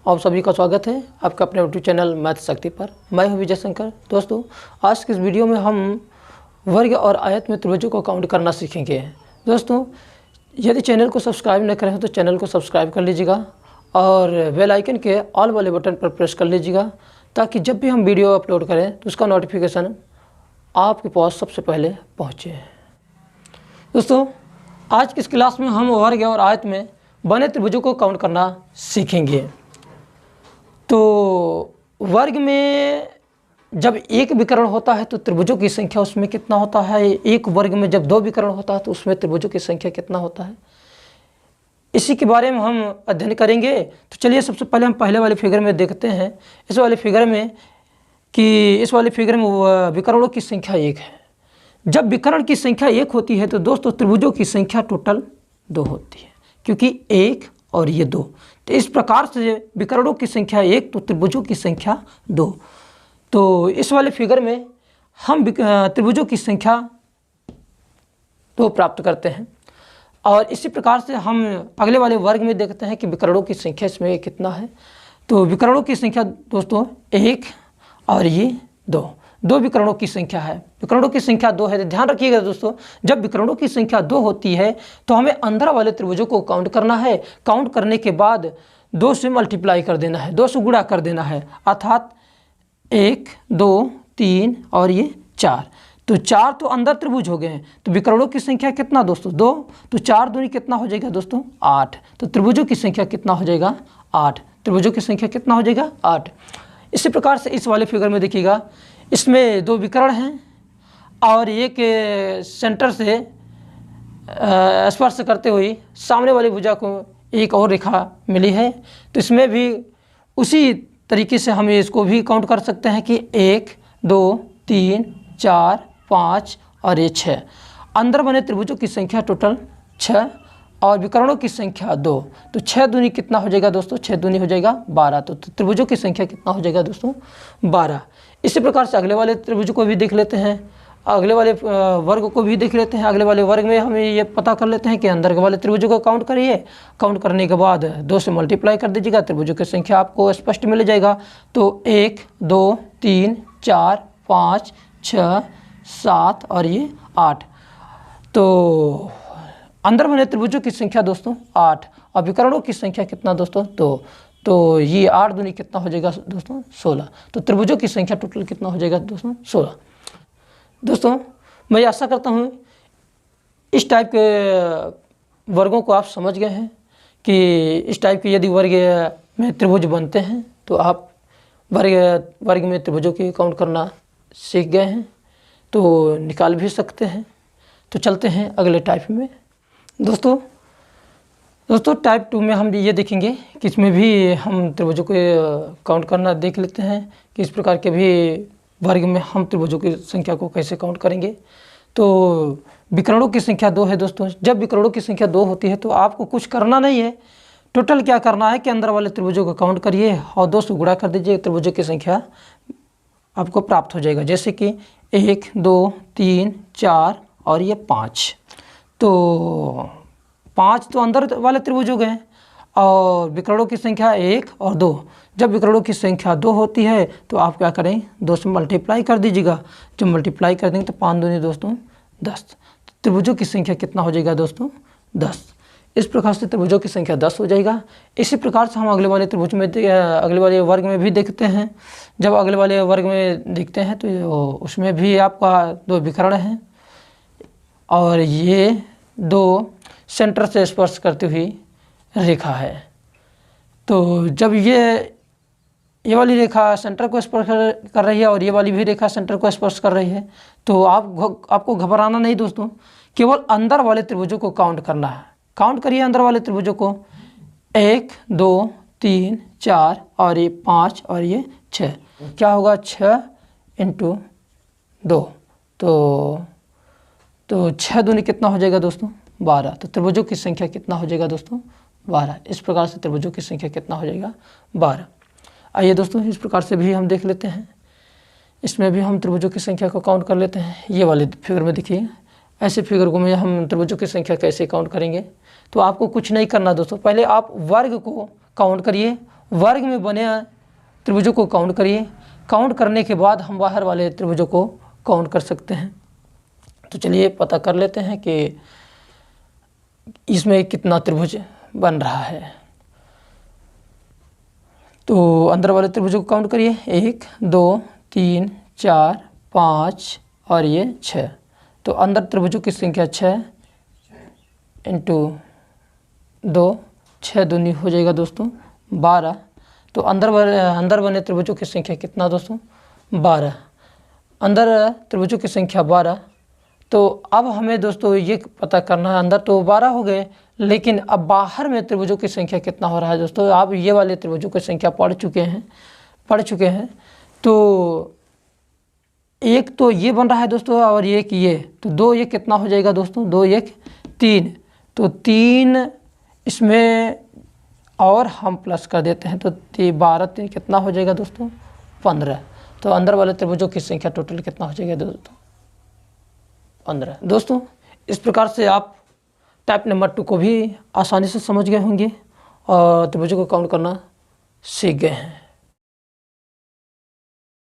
आप सभी का स्वागत है आपका अपने यूट्यूब चैनल मैथ शक्ति पर। मैं हूं विजय शंकर। दोस्तों, आज की इस वीडियो में हम वर्ग और आयत में त्रिभुजों को काउंट करना सीखेंगे। दोस्तों, यदि चैनल को सब्सक्राइब न करें तो चैनल को सब्सक्राइब कर लीजिएगा और बेल आइकन के ऑल वाले बटन पर प्रेस कर लीजिएगा, ताकि जब भी हम वीडियो अपलोड करें तो उसका नोटिफिकेशन आपके पास सबसे पहले पहुँचे। दोस्तों, आज की इस क्लास में हम वर्ग और आयत में बने त्रिभुजों को काउंट करना सीखेंगे। तो वर्ग में जब एक विकर्ण होता है तो त्रिभुजों की संख्या उसमें कितना होता है, एक वर्ग में जब दो विकर्ण होता है तो उसमें त्रिभुजों की संख्या कितना होता है, इसी के बारे में हम अध्ययन करेंगे। तो चलिए सबसे पहले हम पहले वाले फिगर में देखते हैं इस वाले फिगर में विकर्णों की संख्या एक है। जब विकर्ण की संख्या एक होती है तो दोस्तों त्रिभुजों की संख्या टोटल दो होती है, क्योंकि एक और ये दो। तो इस प्रकार से विकर्णों की संख्या एक तो त्रिभुजों की संख्या दो। तो इस वाले फिगर में हम त्रिभुजों की संख्या दो प्राप्त करते हैं। और इसी प्रकार से हम अगले वाले वर्ग में देखते हैं कि विकर्णों की संख्या इसमें कितना है। तो विकर्णों की संख्या दोस्तों एक और ये दो विकर्णों की संख्या है। विकर्णों की संख्या दो है। ध्यान रखिएगा दोस्तों, जब विकर्णों की संख्या दो होती है तो हमें अंदर वाले त्रिभुजों को काउंट करना है। काउंट करने के बाद दो से मल्टीप्लाई कर देना है, दो से गुणा कर देना है, अर्थात एक, दो, तीन और ये चार। तो चार तो अंदर त्रिभुज हो गए हैं। तो विकर्णों की संख्या कितना दोस्तों, दो। तो चार दूनी कितना हो जाएगा दोस्तों, आठ। तो त्रिभुजों की संख्या कितना हो जाएगा, आठ। त्रिभुजों की संख्या कितना हो जाएगा, आठ। इसी प्रकार से इस वाले फिगर में देखिएगा, इसमें दो विकर्ण हैं और एक सेंटर से स्पर्श करते हुए सामने वाली भुजा को एक और रेखा मिली है। तो इसमें भी उसी तरीके से हम इसको भी काउंट कर सकते हैं कि एक, दो, तीन, चार, पाँच और ये छः। अंदर बने त्रिभुजों की संख्या टोटल छः और विकर्णों की संख्या दो। तो छः दूनी कितना हो जाएगा दोस्तों, छः दूनी हो जाएगा 12। तो त्रिभुजों की संख्या कितना हो जाएगा दोस्तों, 12। इसी प्रकार से अगले वाले त्रिभुज को भी देख लेते हैं, अगले वाले वर्ग को भी देख लेते हैं। अगले वाले वर्ग में हम ये पता कर लेते हैं कि अंदर के वाले त्रिभुजों को काउंट करिए। काउंट करने के बाद दो से मल्टीप्लाई कर दीजिएगा, त्रिभुजों की संख्या आपको स्पष्ट मिल जाएगा। तो एक, दो, तीन, चार, पाँच, छः, सात और ये आठ। तो अंदर बने त्रिभुजों की संख्या दोस्तों आठ और विकर्णों की संख्या कितना दोस्तों, दो। तो ये आठ दूनी कितना हो जाएगा दोस्तों, 16। तो त्रिभुजों की संख्या टोटल कितना हो जाएगा दोस्तों, 16। दोस्तों, मैं आशा करता हूँ इस टाइप के वर्गों को आप समझ गए हैं कि इस टाइप के यदि वर्ग में त्रिभुज बनते हैं तो आप वर्ग में त्रिभुजों की काउंट करना सीख गए हैं, तो निकाल भी सकते हैं। तो चलते हैं अगले टाइप में। दोस्तों टाइप 2 में हम ये देखेंगे कि इसमें भी हम त्रिभुजों को काउंट करना देख लेते हैं कि इस प्रकार के भी वर्ग में हम त्रिभुजों की संख्या को कैसे काउंट करेंगे। तो विकर्णों की संख्या दो है दोस्तों। जब विकर्णों की संख्या दो होती है तो आपको कुछ करना नहीं है, टोटल क्या करना है कि अंदर वाले त्रिभुजों को काउंट करिए और दो से गुणा कर दीजिए, त्रिभुजों की संख्या आपको प्राप्त हो जाएगा। जैसे कि एक, दो, तीन, चार और ये पाँच। तो पाँच तो अंदर वाले त्रिभुज हो गए और विकर्णों की संख्या एक और दो। जब विकर्णों की संख्या दो होती है तो आप क्या करें, दो से मल्टीप्लाई कर दीजिएगा। जब मल्टीप्लाई कर देंगे तो पाँच दूनी दोस्तों 10। त्रिभुजों की संख्या कितना हो जाएगा दोस्तों, 10। इस प्रकार से त्रिभुजों की संख्या 10 हो जाएगा। इसी प्रकार से हम अगले वाले त्रिभुज में अगले वाले वर्ग में भी देखते हैं। जब अगले वाले वर्ग में देखते हैं तो उसमें भी आपका दो विकर्ण हैं और ये दो सेंटर से स्पर्श करती हुई रेखा है। तो जब ये वाली रेखा सेंटर को स्पर्श कर रही है और ये वाली भी रेखा सेंटर को स्पर्श कर रही है, तो आपको घबराना नहीं दोस्तों, केवल अंदर वाले त्रिभुजों को काउंट करना है। काउंट करिए अंदर वाले त्रिभुजों को, एक, दो, तीन, चार और ये पाँच और ये छः। क्या होगा, 6 × 2। तो 6 दूनी कितना हो जाएगा दोस्तों, 12। तो त्रिभुजों की संख्या कितना हो जाएगा दोस्तों, 12। इस प्रकार से त्रिभुजों की संख्या कितना हो जाएगा, 12। आइए दोस्तों इस प्रकार से भी हम देख लेते हैं। इसमें भी हम त्रिभुजों की संख्या को काउंट कर लेते हैं। ये वाले फिगर में देखिए, ऐसे फिगर को में हम त्रिभुजों की संख्या कैसे काउंट करेंगे। तो आपको कुछ नहीं करना दोस्तों, पहले आप वर्ग को काउंट करिए वर्ग में बने त्रिभुजों को काउंट करिए। काउंट करने के बाद हम बाहर वाले त्रिभुजों को काउंट कर सकते हैं। तो चलिए पता कर लेते हैं कि इसमें कितना त्रिभुज बन रहा है। तो अंदर वाले त्रिभुजों को काउंट करिए, 1 2 3 4 5 और ये 6। तो अंदर त्रिभुजों की संख्या 6 इंटू 2, 6 दूनी हो जाएगा दोस्तों 12। तो अंदर बने त्रिभुजों की संख्या कितना दोस्तों, 12। अंदर त्रिभुजों की संख्या 12। तो अब हमें दोस्तों ये पता करना है, अंदर तो 12 हो गए, लेकिन अब बाहर में त्रिभुजों की संख्या कितना हो रहा है दोस्तों। आप ये वाले त्रिभुजों की संख्या पढ़ चुके हैं। तो एक तो ये बन रहा है दोस्तों और एक ये, तो 2 ये कितना हो जाएगा दोस्तों, 2 1 3। तो 3 इसमें और हम प्लस कर देते हैं, तो 12 3 कितना हो जाएगा दोस्तों, 15। तो अंदर वाले त्रिभुजों की संख्या टोटल कितना हो जाएगा दोस्तों, 15। दोस्तों इस प्रकार से आप टाइप नंबर 2 को भी आसानी से समझ गए होंगे और त्रिभुजों को काउंट करना सीख गए हैं।